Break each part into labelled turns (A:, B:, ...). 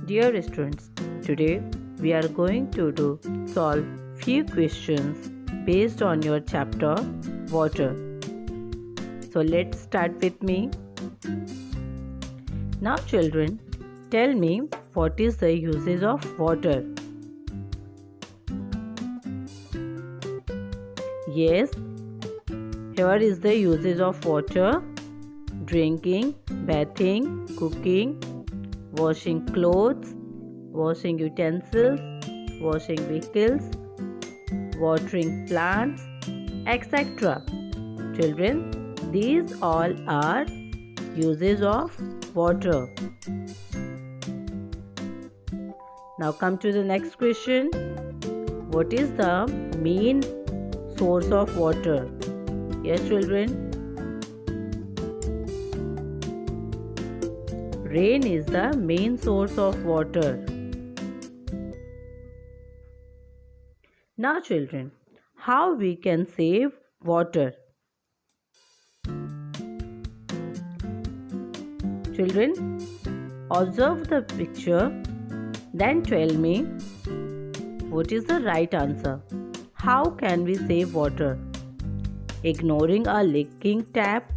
A: Dear students, today we are going to solve few questions based on your chapter water. So let's start with me. Now children, tell me what is the usage of water? Yes, here is the usage of water: drinking, bathing, cooking, washing clothes, washing utensils, washing vehicles, watering plants, etc. Children, these all are uses of water. Now come to the next question. What is the main source of water? Yes, children. Rain is the main source of water. Now children, how we can save water? Children, observe the picture, then tell me what is the right answer. How can we save water? Ignoring a leaking tap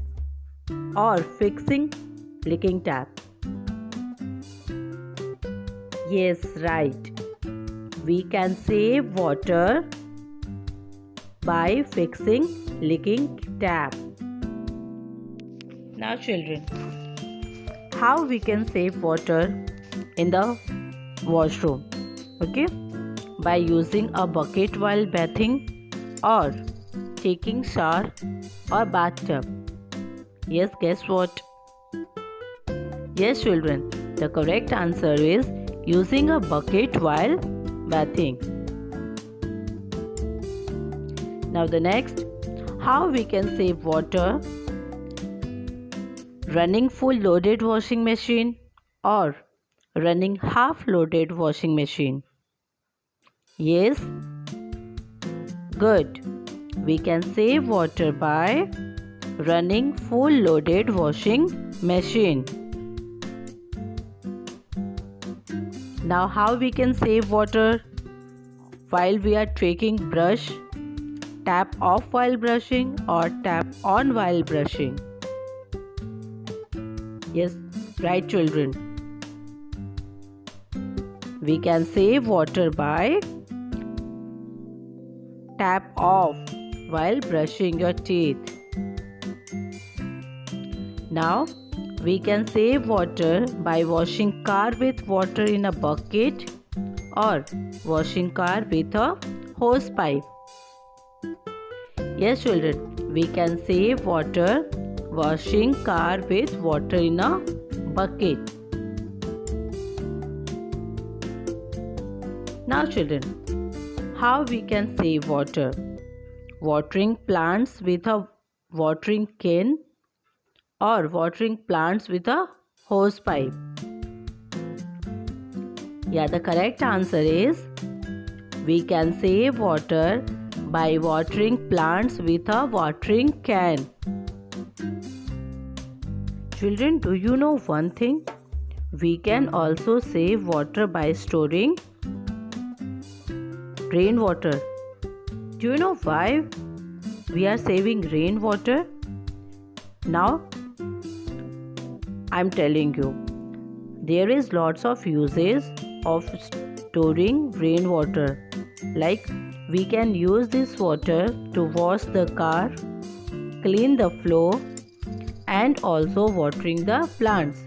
A: or fixing leaking tap? Yes, right. We can save water by fixing leaking tap. Now children, how we can save water in the washroom? Okay, by using a bucket while bathing or taking shower or bathtub. Yes, guess what? Yes children, the correct answer is using a bucket while bathing. Now the next, how we can save water? Running full loaded washing machine or running half loaded washing machine? Yes? Good. We can save water by running full loaded washing machine. Now how we can save water? While we are taking brush, tap off while brushing or tap on while brushing? Yes, right children. We can save water by tap off while brushing your teeth. Now we can save water by washing car with water in a bucket or washing car with a hose pipe. Yes children, we can save water washing car with water in a bucket. Now children, how we can save water? Watering plants with a watering can or watering plants with a hose pipe? Yeah, the correct answer is we can save water by watering plants with a watering can. Children, do you know one thing? We can also save water by storing rainwater. Do you know why we are saving rainwater? Now I'm telling you, there is lots of uses of storing rainwater. Like we can use this water to wash the car, clean the floor, and also watering the plants.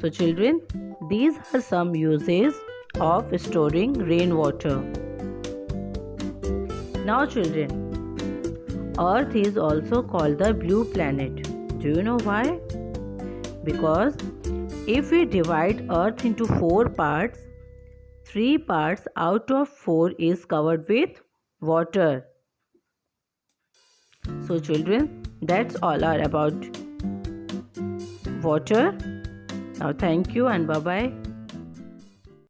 A: So children, these are some uses of storing rainwater. Now children, Earth is also called the blue planet. Do you know why? Because if we divide Earth into 4 parts, 3 parts out of 4 is covered with water. So children, that's all about water. Now thank you and bye-bye.